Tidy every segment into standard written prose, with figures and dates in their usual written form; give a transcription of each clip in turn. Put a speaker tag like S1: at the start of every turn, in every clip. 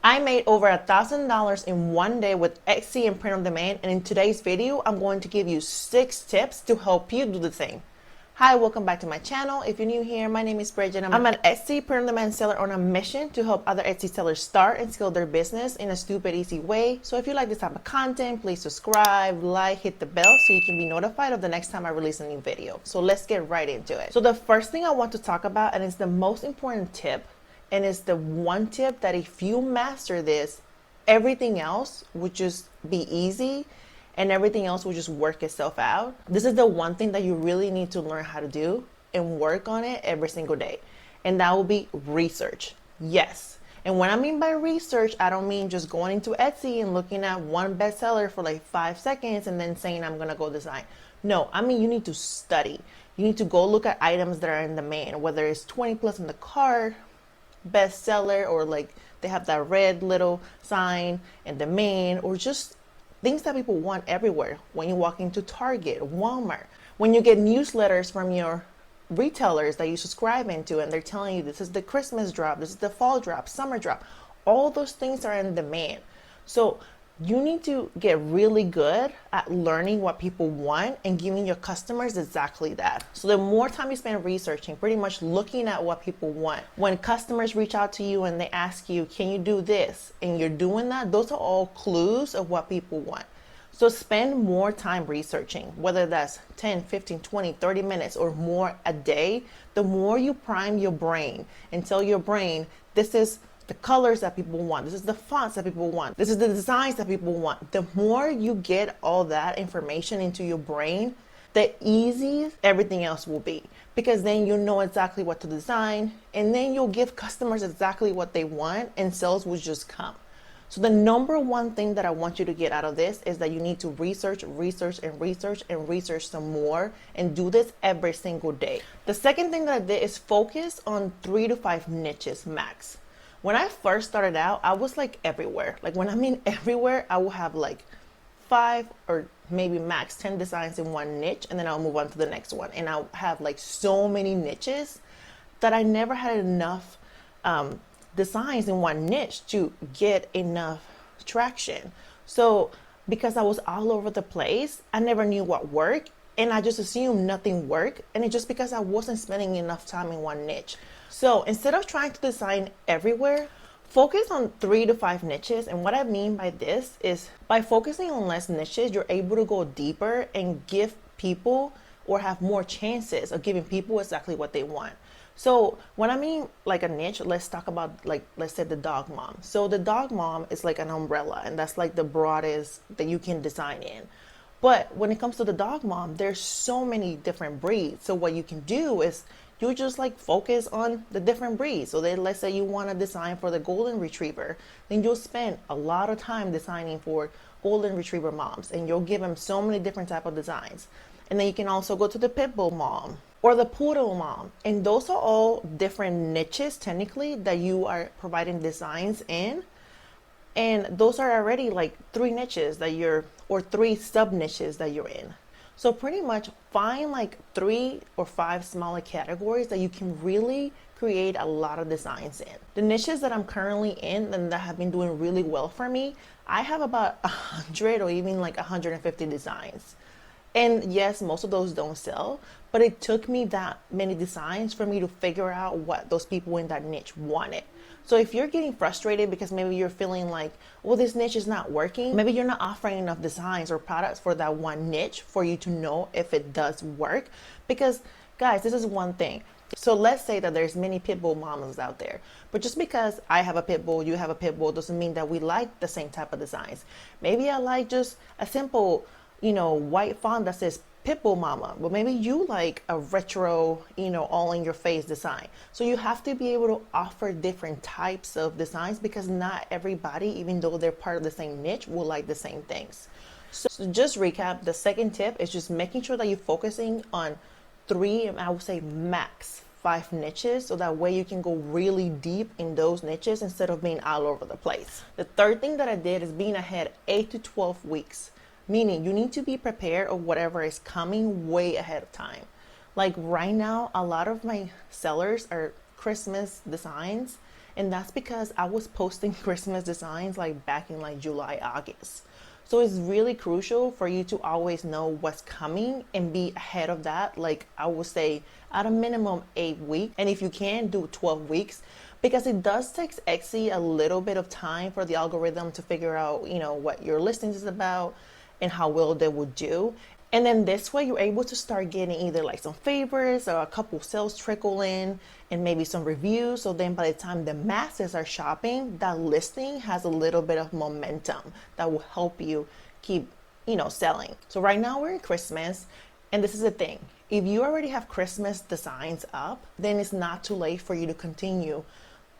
S1: I made over $1,000 in one day with Etsy and print on demand, and in today's video, I'm going to give you 6 tips to help you do the same. Hi, welcome back to my channel. If you're new here, my name is Bridget. I'm an Etsy print on demand seller on a mission to help other Etsy sellers start and scale their business in a stupid easy way. So if you like this type of content, please subscribe, like, hit the bell so you can be notified of the next time I release a new video. So let's get right into it. So the first thing I want to talk about, and it's the most important tip, and it's the one tip that if you master this, everything else would just be easy and everything else will just work itself out. This is the one thing that you really need to learn how to do and work on it every single day. And that will be research. Yes. And when I mean by research, I don't mean just going into Etsy and looking at one bestseller for like 5 seconds and then saying I'm gonna go design. No, I mean you need to study. You need to go look at items that are in demand, whether it's 20 plus in the cart, bestseller, or like they have that red little sign in the main, or just things that people want everywhere. When you walk into Target, Walmart, when you get newsletters from your retailers that you subscribe into and they're telling you this is the Christmas drop, this is the fall drop, summer drop, all those things are in demand. So you need to get really good at learning what people want and giving your customers exactly that. So the more time you spend researching, pretty much looking at what people want. When customers reach out to you and they ask you, can you do this? And you're doing that, those are all clues of what people want. So spend more time researching, whether that's 10, 15, 20, 30 minutes or more a day. The more you prime your brain and tell your brain, this is the colors that people want, this is the fonts that people want, this is the designs that people want. The more you get all that information into your brain, the easier everything else will be, because then you know exactly what to design and then you'll give customers exactly what they want and sales will just come. So the number one thing that I want you to get out of this is that you need to research some more and do this every single day. The second thing that I did is focus on 3 to 5 niches max. When I first started out, I was like everywhere. Like when I mean everywhere, I will have like 5 or maybe max 10 designs in one niche, and then I'll move on to the next one. And I'll have like so many niches that I never had enough designs in one niche to get enough traction. So because I was all over the place, I never knew what worked. And I just assumed nothing worked. And it's just because I wasn't spending enough time in one niche. So instead of trying to design everywhere, focus on 3 to 5 niches. And what I mean by this is by focusing on less niches, you're able to go deeper and give people or have more chances of giving people exactly what they want. So when I mean like a niche, let's talk about like, let's say the dog mom. So the dog mom is like an umbrella, and that's like the broadest that you can design in. But when it comes to the dog mom, there's so many different breeds. So what you can do is you just like focus on the different breeds. So then let's say you want to design for the golden retriever, then you'll spend a lot of time designing for golden retriever moms, and you'll give them so many different type of designs. And then you can also go to the pit bull mom or the poodle mom. And those are all different niches technically that you are providing designs in. And those are already like 3 niches that or 3 sub niches that you're in. So pretty much find like 3 or 5 smaller categories that you can really create a lot of designs in. The niches that I'm currently in and that have been doing really well for me, I have about 100 or even like 150 designs. And yes, most of those don't sell, but it took me that many designs for me to figure out what those people in that niche wanted. So if you're getting frustrated because maybe you're feeling like, well, this niche is not working, maybe you're not offering enough designs or products for that one niche for you to know if it does work. Because guys, this is one thing. So let's say that there's many pit bull mamas out there, but just because I have a pit bull, you have a pit bull, doesn't mean that we like the same type of designs. Maybe I like just a simple, white font that says Pitbull Mama, but maybe you like a retro, all in your face design. So you have to be able to offer different types of designs, because not everybody, even though they're part of the same niche, will like the same things. So just recap, the second tip is just making sure that you're focusing on 3, and I would say max 5 niches, so that way you can go really deep in those niches instead of being all over the place. The third thing that I did is being ahead 8 to 12 weeks. Meaning you need to be prepared of whatever is coming way ahead of time. Like right now, a lot of my sellers are Christmas designs, And that's because I was posting Christmas designs like back in like July, August. So it's really crucial for you to always know what's coming and be ahead of that. Like I would say at a minimum 8 weeks. And if you can, do 12 weeks, because it does take Etsy a little bit of time for the algorithm to figure out, what your listings is about and how well they will do. And then this way you're able to start getting either like some favorites or a couple sales trickle in and maybe some reviews. So then by the time the masses are shopping, that listing has a little bit of momentum that will help you keep, selling. So right now we're in Christmas, and this is the thing. If you already have Christmas designs up, then it's not too late for you to continue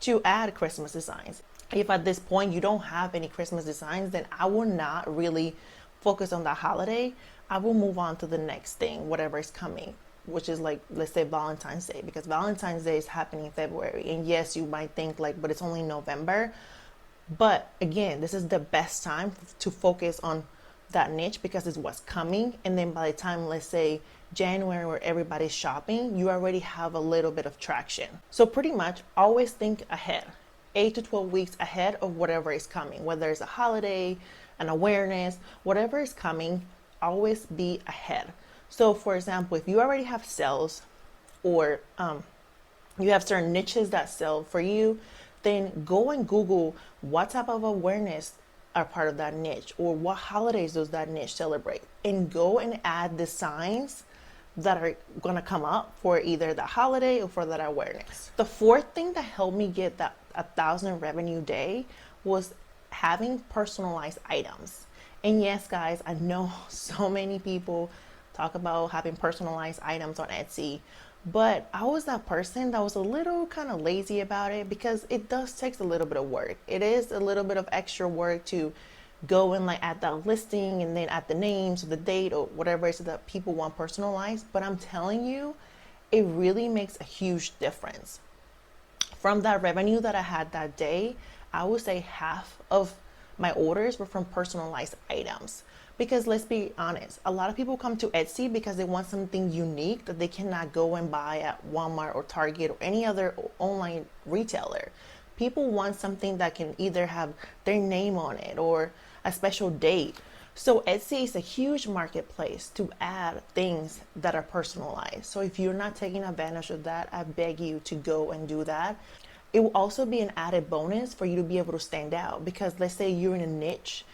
S1: to add Christmas designs. If at this point you don't have any Christmas designs, then I will not really focus on that holiday. I will move on to the next thing, whatever is coming, which is like, let's say Valentine's Day, because Valentine's Day is happening in February. And yes, you might think like, but it's only November. But again, this is the best time to focus on that niche because it's what's coming. And then by the time, let's say January, where everybody's shopping, you already have a little bit of traction. So pretty much always think ahead, 8 to 12 weeks ahead of whatever is coming, whether it's a holiday, an awareness, whatever is coming, always be ahead. So for example, if you already have sales or you have certain niches that sell for you, then go and Google what type of awareness are part of that niche, or what holidays does that niche celebrate, and go and add the signs that are going to come up for either the holiday or for that awareness. The fourth thing that helped me get that 1,000 revenue day was having personalized items. And yes, guys, I know so many people talk about having personalized items on Etsy, but I was that person that was a little kind of lazy about it because it does take a little bit of work. It is a little bit of extra work to go and like add that listing and then add the names or the date or whatever it is that people want personalized. But I'm telling you, it really makes a huge difference. From that revenue that I had that day, I would say half of my orders were from personalized items. Because let's be honest, a lot of people come to Etsy because they want something unique that they cannot go and buy at Walmart or Target or any other online retailer. People want something that can either have their name on it or a special date. So Etsy is a huge marketplace to add things that are personalized. So if you're not taking advantage of that, I beg you to go and do that. It will also be an added bonus for you to be able to stand out, because let's say you're in a niche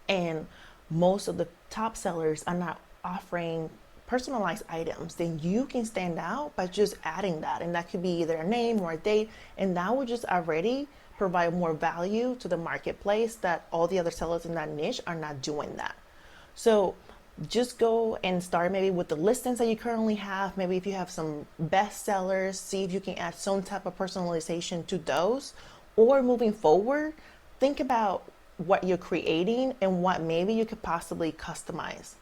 S1: and most of the top sellers are not offering personalized items, then you can stand out by just adding that. And that could be either a name or a date, and that will just already provide more value to the marketplace that all the other sellers in that niche are not doing that. So just go and start maybe with the listings that you currently have. Maybe if you have some best sellers, see if you can add some type of personalization to those. Or moving forward, think about what you're creating and what maybe you could possibly customize.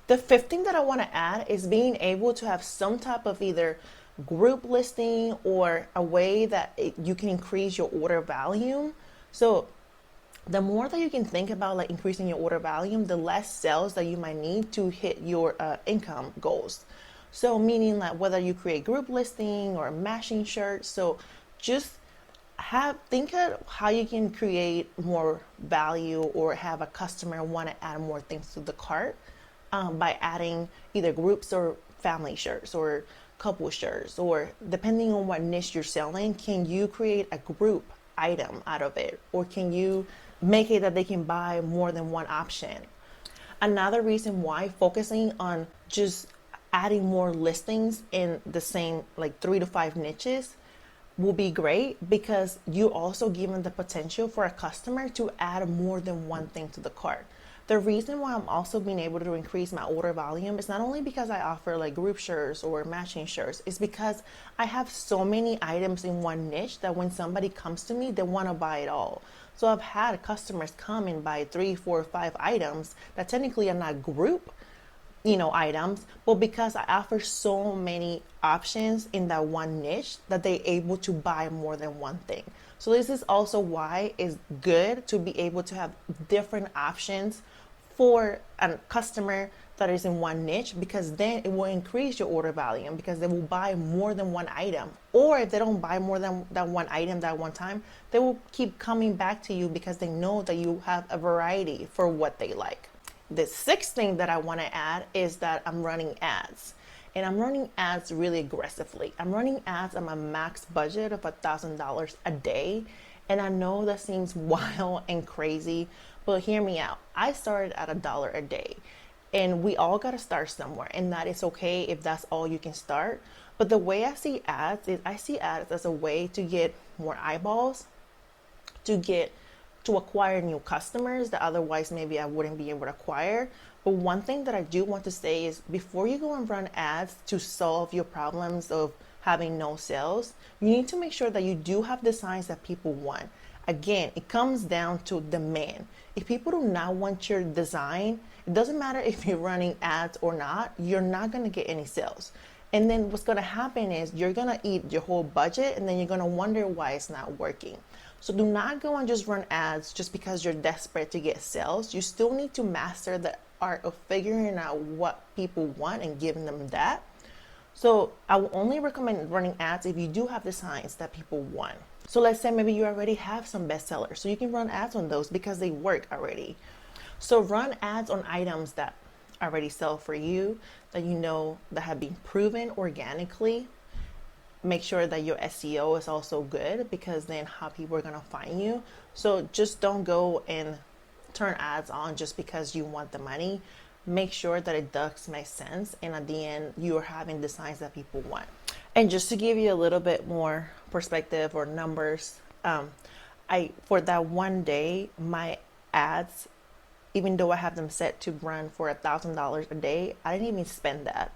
S1: The fifth thing that I want to add is being able to have some type of either group listing or a way that you can increase your order volume. So the more that you can think about like increasing your order volume, the less sales that you might need to hit your income goals. So meaning that whether you create group listing or matching shirts, so just think of how you can create more value or have a customer want to add more things to the cart by adding either groups or family shirts or couple shirts, or depending on what niche you're selling, can you create a group item out of it, or can you make it that they can buy more than one option? Another reason why focusing on just adding more listings in the same like 3 to 5 niches will be great, because you also given the potential for a customer to add more than one thing to the cart. The reason why I'm also being able to increase my order volume is not only because I offer like group shirts or matching shirts, it's because I have so many items in one niche that when somebody comes to me, they want to buy it all. So I've had customers come and buy 3, 4, 5 items that technically are not group items, but because I offer so many options in that one niche that they're able to buy more than one thing. So this is also why it's good to be able to have different options for a customer that is in one niche, because then it will increase your order volume because they will buy more than one item. Or if they don't buy more than that one item that one time, they will keep coming back to you because they know that you have a variety for what they like. The sixth thing that I want to add is that I'm running ads. And I'm running ads really aggressively. I'm running ads on my max budget of $1,000 a day. And I know that seems wild and crazy, but hear me out. I started at $1 a day. And we all got to start somewhere, and that is okay if that's all you can start. But the way I see ads is I see ads as a way to get more eyeballs, to acquire new customers that otherwise maybe I wouldn't be able to acquire. But one thing that I do want to say is before you go and run ads to solve your problems of having no sales, you need to make sure that you do have designs that people want. Again, it comes down to demand. If people do not want your design, it doesn't matter if you're running ads or not, you're not going to get any sales. And then what's going to happen is you're going to eat your whole budget, and then you're going to wonder why it's not working. So do not go and just run ads just because you're desperate to get sales. You still need to master the art of figuring out what people want and giving them that. So I will only recommend running ads if you do have designs that people want. So let's say maybe you already have some bestsellers, so you can run ads on those because they work already. So run ads on items that already sell for you, that you know that have been proven organically. Make sure that your SEO is also good, because then how people are going to find you. So just don't go and turn ads on just because you want the money. Make sure that it does make sense, and at the end you're having designs that people want. And just to give you a little bit more perspective or numbers, for that one day, my ads, even though I have them set to run for $1,000 a day, I didn't even spend that.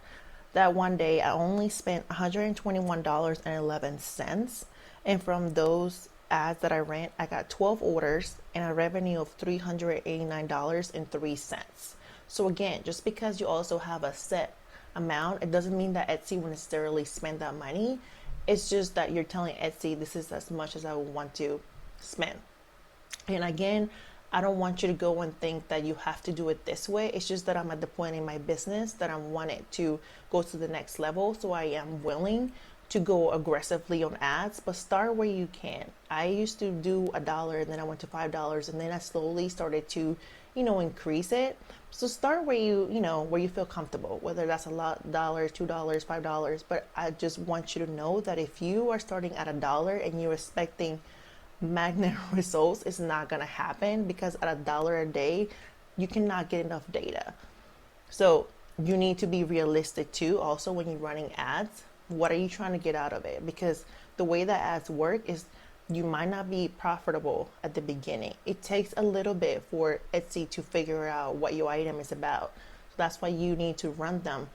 S1: That one day I only spent $121.11, and from those ads that I ran, I got 12 orders and a revenue of $389.03. So again, just because you also have a set amount, it doesn't mean that Etsy will necessarily spend that money. It's just that you're telling Etsy, this is as much as I would want to spend. And again, I don't want you to go and think that you have to do it this way. It's just that I'm at the point in my business that I wanted to go to the next level. So I am willing to go aggressively on ads, but start where you can. I used to do $1, and then I went to $5, and then I slowly started to, increase it. So start where where you feel comfortable, whether that's a lot, $1, $2, $5. But I just want you to know that if you are starting at $1 and you're expecting magnet results, it's not going to happen, because at $1 a day, you cannot get enough data. So you need to be realistic too. Also, when you're running ads, what are you trying to get out of it? Because the way that ads work is you might not be profitable at the beginning. It takes a little bit for Etsy to figure out what your item is about. So that's why you need to run them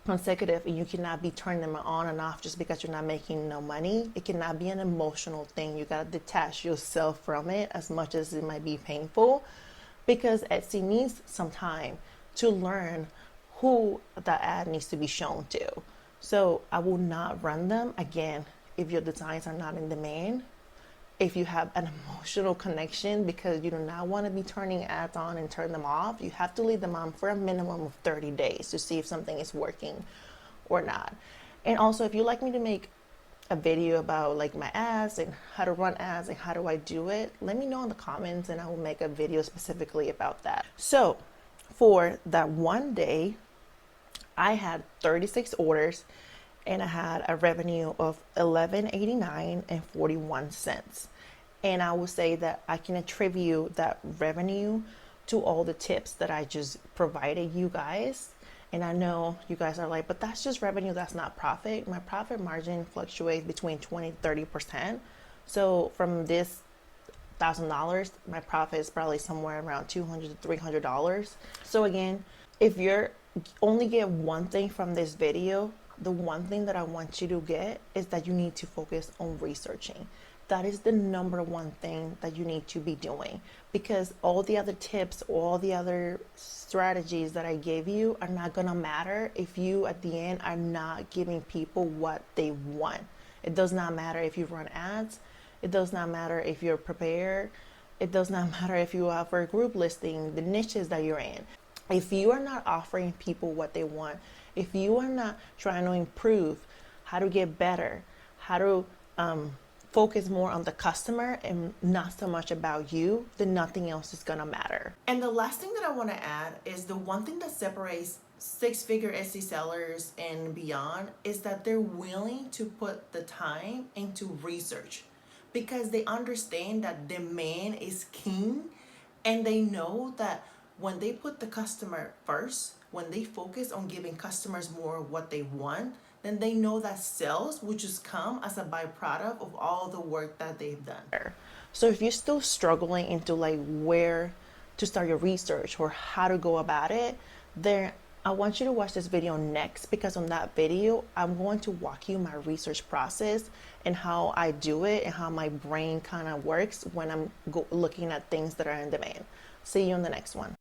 S1: consecutive, and you cannot be turning them on and off just because you're not making no money. It cannot be an emotional thing. You got to detach yourself from it, as much as it might be painful, because Etsy needs some time to learn who the ad needs to be shown to. So I will not run them again if your designs are not in demand. If you have an emotional connection because you do not want to be turning ads on and turn them off, you have to leave them on for a minimum of 30 days to see if something is working or not. And also, if you'd like me to make a video about like my ads and how to run ads and how do I do it, let me know in the comments and I will make a video specifically about that. So for that one day, I had 36 orders and I had a revenue of $11.89.41. And I will say that I can attribute that revenue to all the tips that I just provided you guys. And I know you guys are like, but that's just revenue, that's not profit. My profit margin fluctuates between 20 to 30%. So from this $1,000, my profit is probably somewhere around $200 to $300. So again, if you're only get one thing from this video, the one thing that I want you to get is that you need to focus on researching. That is the number one thing that you need to be doing, because all the other tips, all the other strategies that I gave you are not gonna matter if you at the end are not giving people what they want. It does not matter if you run ads. It does not matter if you're prepared It does not matter if you offer a group listing, the niches that you're in. If you are not offering people what they want, if you are not trying to improve, how to get better, how to focus more on the customer and not so much about you, then nothing else is gonna matter. And the last thing that I want to add is the one thing that separates six-figure Etsy sellers and beyond is that they're willing to put the time into research, because they understand that demand is king, and they know that when they put the customer first, when they focus on giving customers more of what they want, then they know that sales will just come as a byproduct of all the work that they've done. So if you're still struggling into like where to start your research or how to go about it, then I want you to watch this video next, because on that video, I'm going to walk you my research process and how I do it and how my brain kind of works when I'm looking at things that are in demand. See you on the next one.